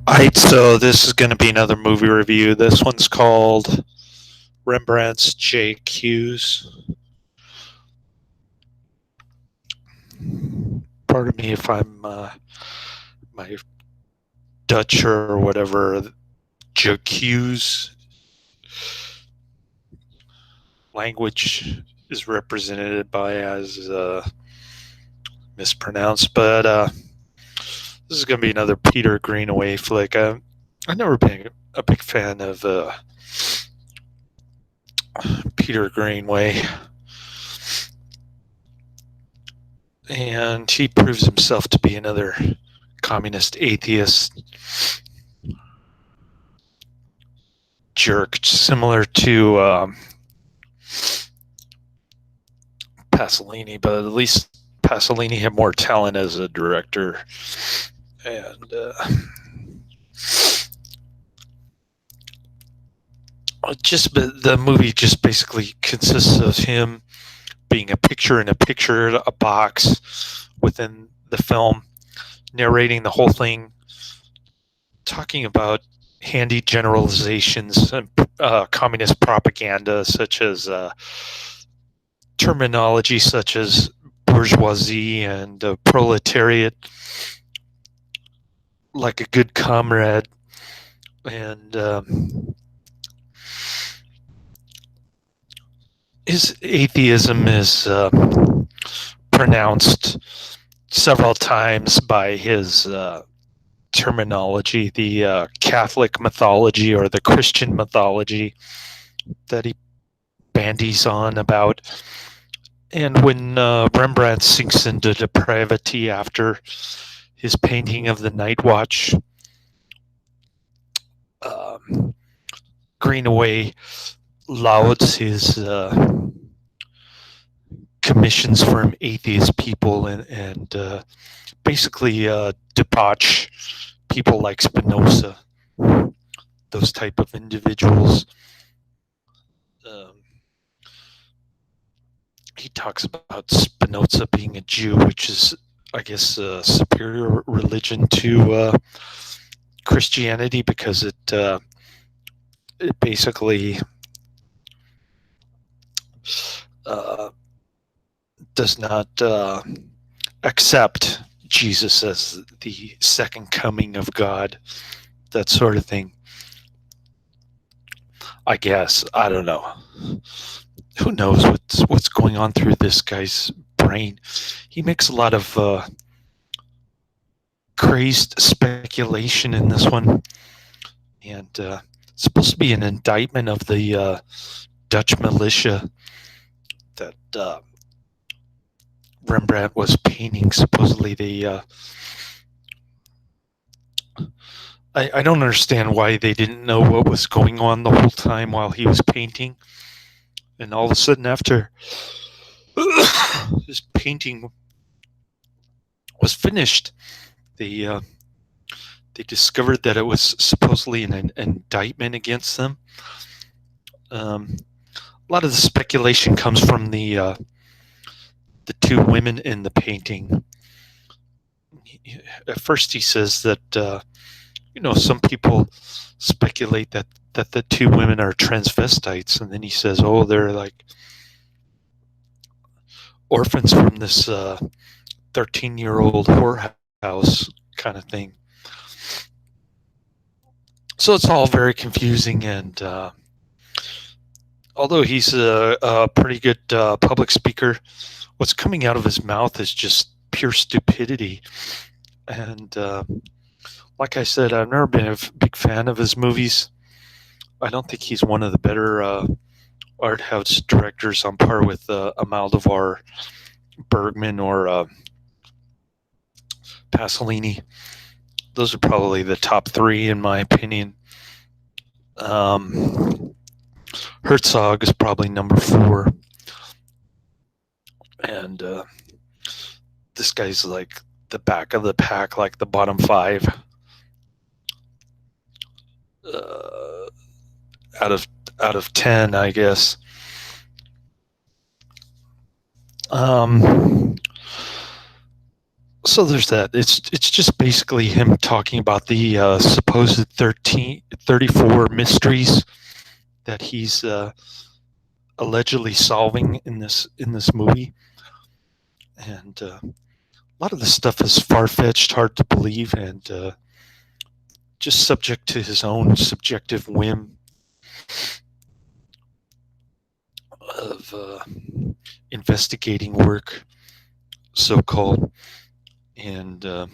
Alright, so this is going to be another movie review. This one's called Rembrandt's JQs. Pardon me if my Dutch or whatever JQs language is represented by as mispronounced, but this is going to be another Peter Greenaway flick. I've never been a big fan of Peter Greenaway, and he proves himself to be another communist atheist jerk, similar to Pasolini, but at least Pasolini had more talent as a director, and the movie just basically consists of him being a picture in a picture, a box within the film, narrating the whole thing, talking about handy generalizations and communist propaganda, such as terminology such as bourgeoisie and proletariat, like a good comrade, and his atheism is pronounced several times by his terminology, the Catholic mythology or the Christian mythology that he bandies on about. And when Rembrandt sinks into depravity after his painting of the Night Watch, Greenaway lauds his commissions from atheist people and basically debauch people like Spinoza, those type of individuals. He talks about Spinoza being a Jew, which is, I guess, a superior religion to Christianity, because it basically does not accept Jesus as the second coming of God, that sort of thing. I guess. I don't know. Who knows what's going on through this guy's brain? He makes a lot of crazed speculation in this one, and it's supposed to be an indictment of the Dutch militia that Rembrandt was painting. Supposedly they I don't understand why they didn't know what was going on the whole time while he was painting, and all of a sudden after his painting was finished, they discovered that it was supposedly an indictment against them. A lot of the speculation comes from the two women in the painting. At first he says that some people speculate that the two women are transvestites, and then he says, oh, they're like orphans from this 13-year-old whorehouse kind of thing. So it's all very confusing, and although he's a pretty good public speaker, what's coming out of his mouth is just pure stupidity. And like I said, I've never been a big fan of his movies. I don't think he's one of the better art house directors, on par with Almodovar, Bergman, or Pasolini. Those are probably the top three in my opinion. Herzog is probably number 4, and this guy's like the back of the pack, like the bottom 5 out of 10, I guess. So there's that. It's just basically him talking about the supposed 34 mysteries that he's allegedly solving in this movie, and a lot of the stuff is far fetched, hard to believe, and just subject to his own subjective whim of investigating work, so called, and they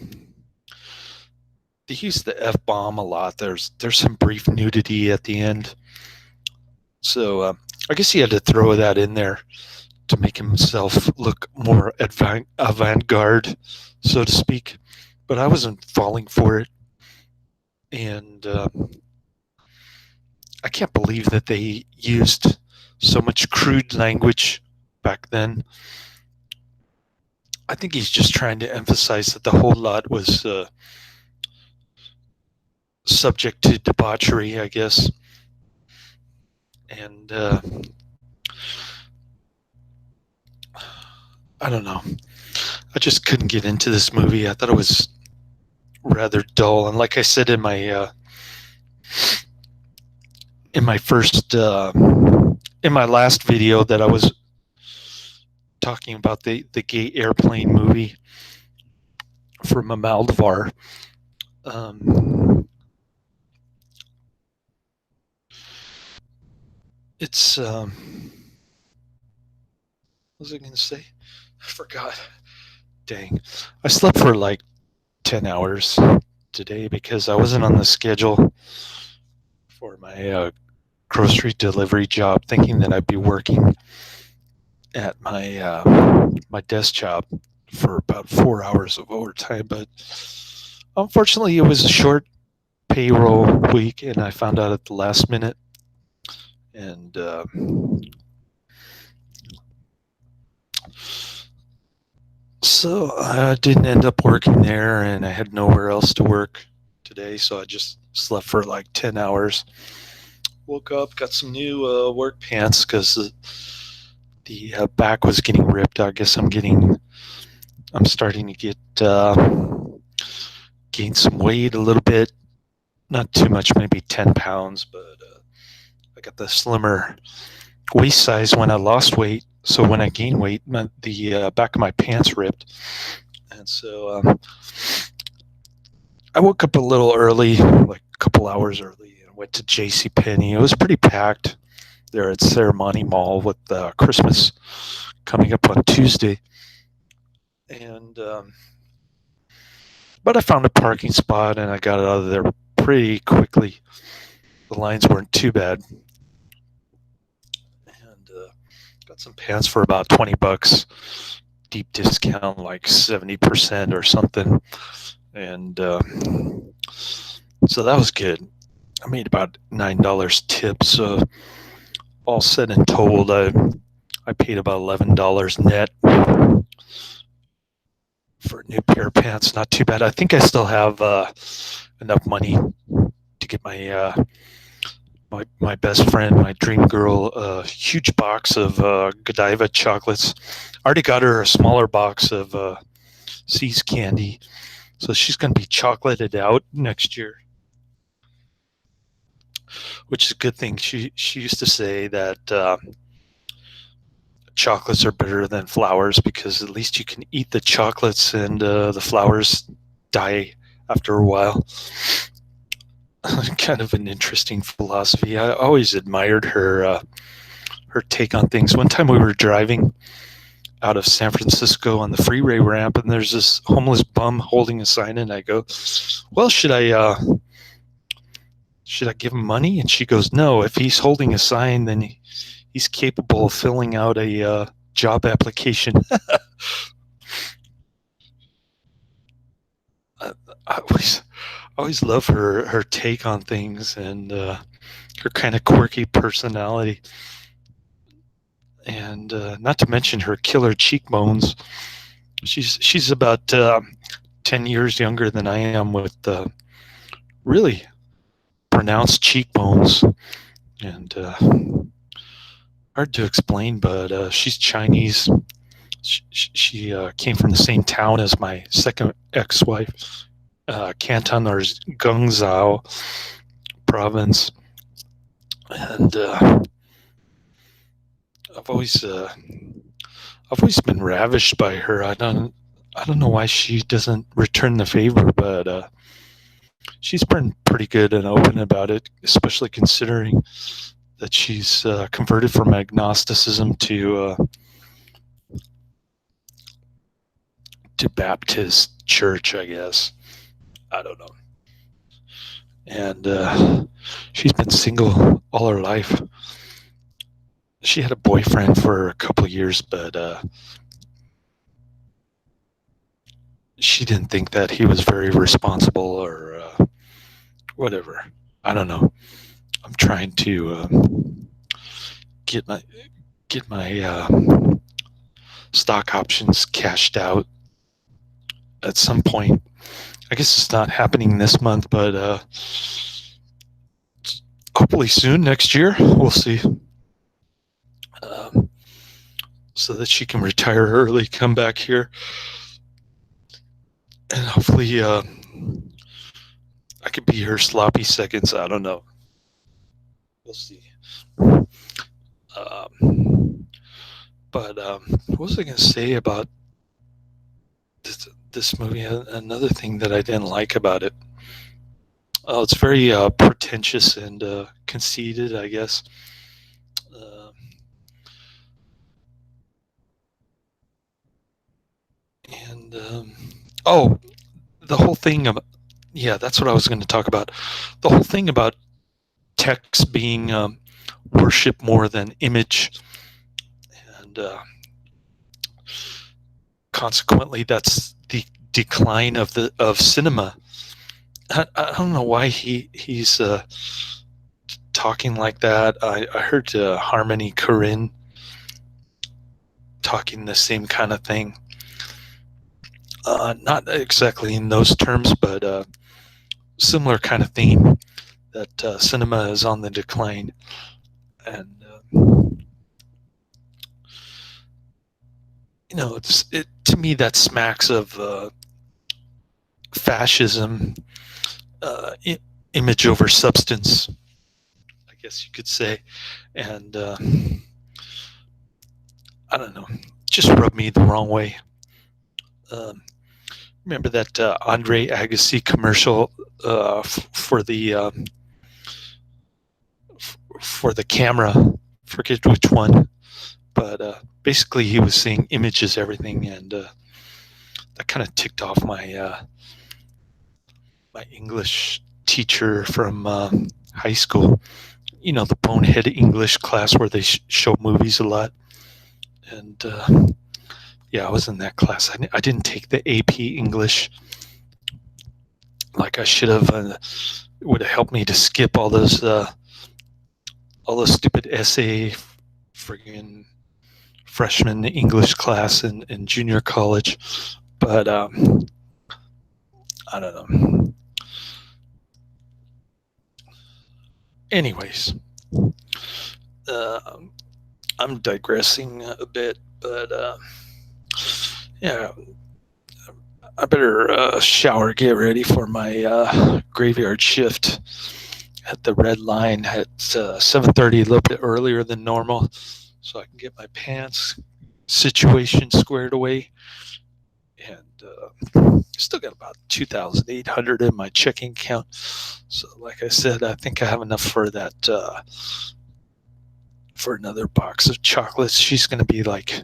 use the F bomb a lot. There's some brief nudity at the end, so I guess he had to throw that in there to make himself look more avant-garde, so to speak. But I wasn't falling for it, and I can't believe that they used so much crude language back then. I think he's just trying to emphasize that the whole lot was subject to debauchery, I guess. And I don't know. I just couldn't get into this movie. I thought it was rather dull. And like I said in my first in my last video that I was talking about the gay airplane movie from Amaldavar. It's what was I going to say? I forgot. Dang. I slept for like 10 hours today because I wasn't on the schedule for my grocery delivery job, thinking that I'd be working at my desk job for about 4 hours of overtime. But unfortunately, it was a short payroll week, and I found out at the last minute. And so I didn't end up working there, and I had nowhere else to work today, so I just slept for like 10 hours. Woke up, got some new work pants because the back was getting ripped. I guess I'm starting to get gain some weight a little bit, not too much, maybe 10 pounds, but I got the slimmer waist size when I lost weight. So when I gained weight, the back of my pants ripped. And so I woke up a little early, like a couple hours early, and went to JCPenney. It was pretty packed there at Ceremony Mall with Christmas coming up on Tuesday. And but I found a parking spot, and I got out of there pretty quickly. The lines weren't too bad. And got some pants for about $20, deep discount, like 70% or something. And so that was good. I made about $9 tip. So all said and told, I paid about $11 net for a new pair of pants. Not too bad. I think I still have enough money to get my best friend, my dream girl, a huge box of Godiva chocolates. I already got her a smaller box of See's candy, so she's going to be chocolated out next year, which is a good thing. She used to say that chocolates are better than flowers because at least you can eat the chocolates and the flowers die after a while. Kind of an interesting philosophy. I always admired her take on things. One time we were driving out of San Francisco on the freeway ramp, and there's this homeless bum holding a sign, and I go, well, should I give him money? And she goes, no, if he's holding a sign, then he's capable of filling out a job application. I always love her take on things and her kind of quirky personality. And not to mention her killer cheekbones. She's about 10 years younger than I am, with really pronounced cheekbones. And hard to explain, but she's Chinese, She came from the same town as my second ex-wife, Canton or Guangzhou province, and I've always uh, I've always been ravished by her. I don't know why she doesn't return the favor, but she's been pretty good and open about it, especially considering that she's converted from agnosticism to Baptist church, I guess. I don't know. And she's been single all her life. She had a boyfriend for a couple of years, but she didn't think that he was very responsible or whatever. I don't know. I'm trying to get my stock options cashed out at some point. I guess it's not happening this month, but hopefully soon next year. We'll see. So that she can retire early, come back here, and hopefully I could be her sloppy seconds. I don't know. We'll see. But what was I going to say about this movie? Another thing that I didn't like about it. Oh, it's very pretentious and conceited, I guess. And oh, the whole thing about, yeah, that's what I was going to talk about. The whole thing about text being worship more than image, and consequently, that's the decline of cinema. I don't know why he's talking like that. I heard Harmony Korine talking the same kind of thing. Not exactly in those terms, but similar kind of theme that cinema is on the decline. And you know, it to me that smacks of fascism, image over substance, I guess you could say. And I don't know, just rubbed me the wrong way. Remember that Andre Agassi commercial for the camera? Forget which one, but basically he was saying image is everything, and that kind of ticked off my my English teacher from high school. You know, the bonehead English class where they show movies a lot. And yeah, I was in that class. I didn't take the AP English like I should have. It would have helped me to skip all those stupid essay friggin' freshman English class in junior college. But I don't know. Anyways, I'm digressing a bit, but yeah, I better shower, get ready for my graveyard shift at the Red Line at 7:30, a little bit earlier than normal, so I can get my pants situation squared away. And still got about 2,800 in my checking account. So, like I said, I think I have enough for that. For another box of chocolates. She's going to be like,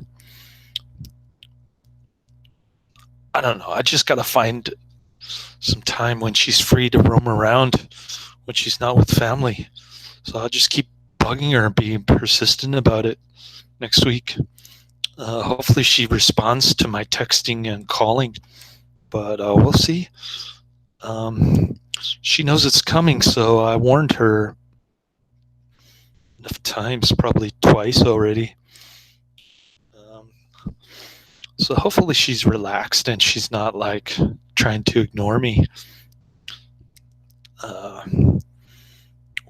I don't know. I just got to find some time when she's free to roam around, when she's not with family. So I'll just keep bugging her and being persistent about it next week. Hopefully she responds to my texting and calling, but we'll see. She knows it's coming, so I warned her enough times, probably twice already. So hopefully she's relaxed and she's not like trying to ignore me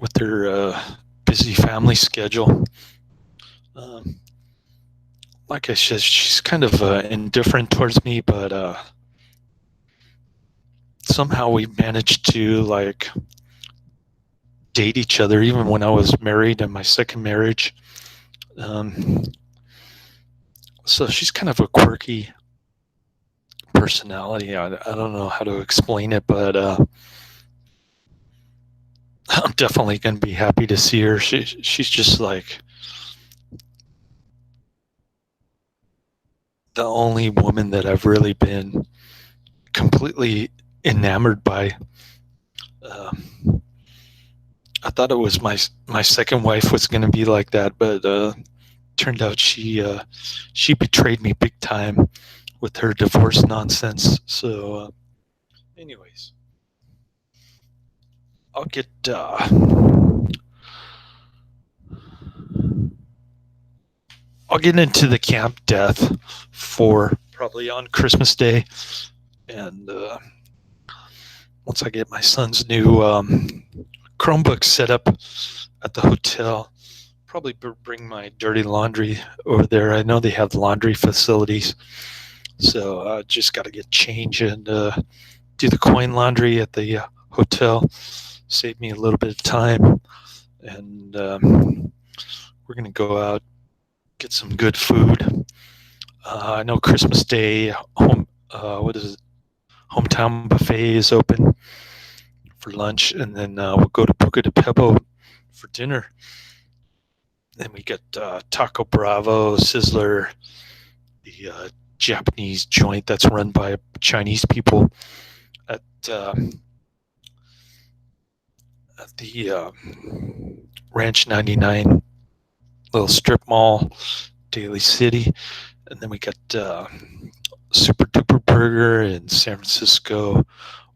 with her busy family schedule. like I said, she's kind of indifferent towards me, but somehow we managed to like date each other even when I was married in my second marriage. Um, so she's kind of a quirky personality. I don't know how to explain it, but I'm definitely going to be happy to see her. She's just like the only woman that I've really been completely enamored by. Um, I thought it was my second wife was going to be like that, but turned out she betrayed me big time with her divorce nonsense. So, anyways, I'll get I'll get into the Camp Death for probably on Christmas Day, and once I get my son's new Chromebook set up at the hotel, probably bring my dirty laundry over there. I know they have laundry facilities, so I just got to get change and do the coin laundry at the hotel. Save me a little bit of time, and we're gonna go out, get some good food. I know Christmas Day what is it? Hometown buffet is open for lunch, and then we'll go to Puca de Pebo for dinner. Then we get Taco Bravo, Sizzler, the Japanese joint that's run by Chinese people at the Ranch 99 little strip mall, Daly City. And then we got Super Duper Burger in San Francisco.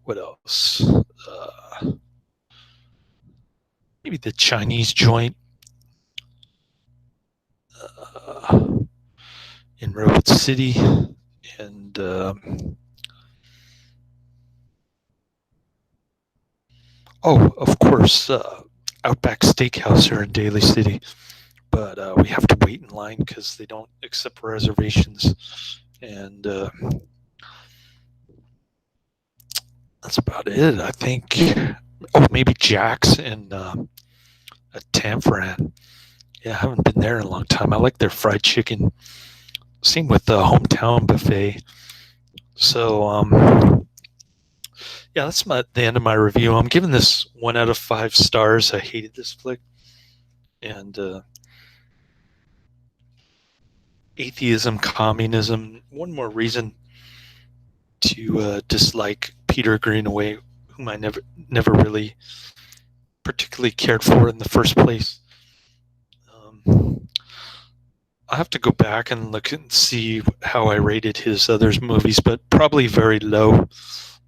What else? Maybe the Chinese joint in Redwood City. And of course, Outback Steakhouse here in Daly City. But we have to wait in line because they don't accept reservations. And that's about it, I think. Oh, maybe Jack's in at Tanforan. Yeah, I haven't been there in a long time. I like their fried chicken. Same with the hometown buffet. So, yeah, that's the end of my review. I'm giving this 1 out of 5 stars. I hated this flick. And atheism, communism, one more reason to dislike Peter Greenaway, whom I never really particularly cared for in the first place. I have to go back and look and see how I rated his other movies, but probably very low,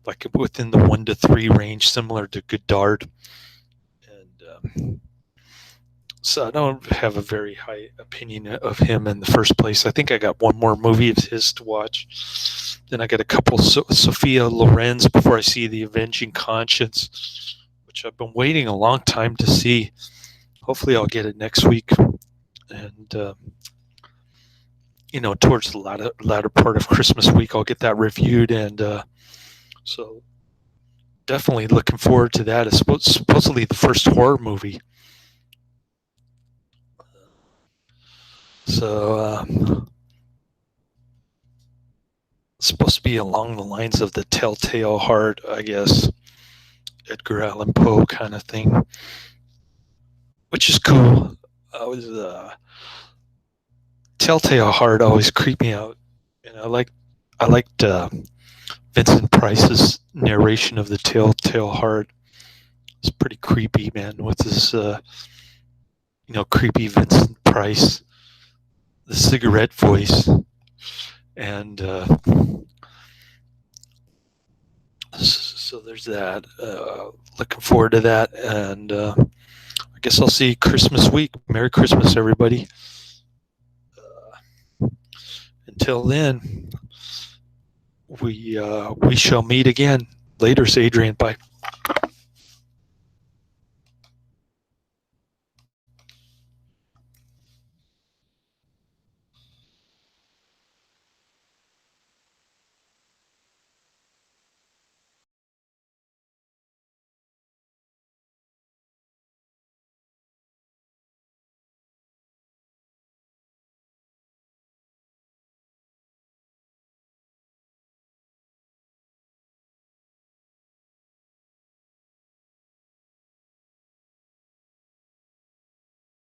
like within the 1 to 3 range, similar to Godard. And so I don't have a very high opinion of him in the first place. I think I got one more movie of his to watch. Then I got a couple Sophia Loren's before I see The Avenging Conscience, which I've been waiting a long time to see. Hopefully I'll get it next week. And towards the latter part of Christmas week, I'll get that reviewed, and so definitely looking forward to that. It's supposedly the first horror movie, so it's supposed to be along the lines of the Telltale Heart, I guess, Edgar Allan Poe kind of thing, which is cool. I was Telltale Heart always creeped me out, and I liked Vincent Price's narration of the Telltale Heart. It's pretty creepy, man, with this creepy Vincent Price, the cigarette voice, and so there's that. Looking forward to that, and I guess I'll see you Christmas week. Merry Christmas, everybody. Until then, we shall meet again. Later, Adrian. Bye.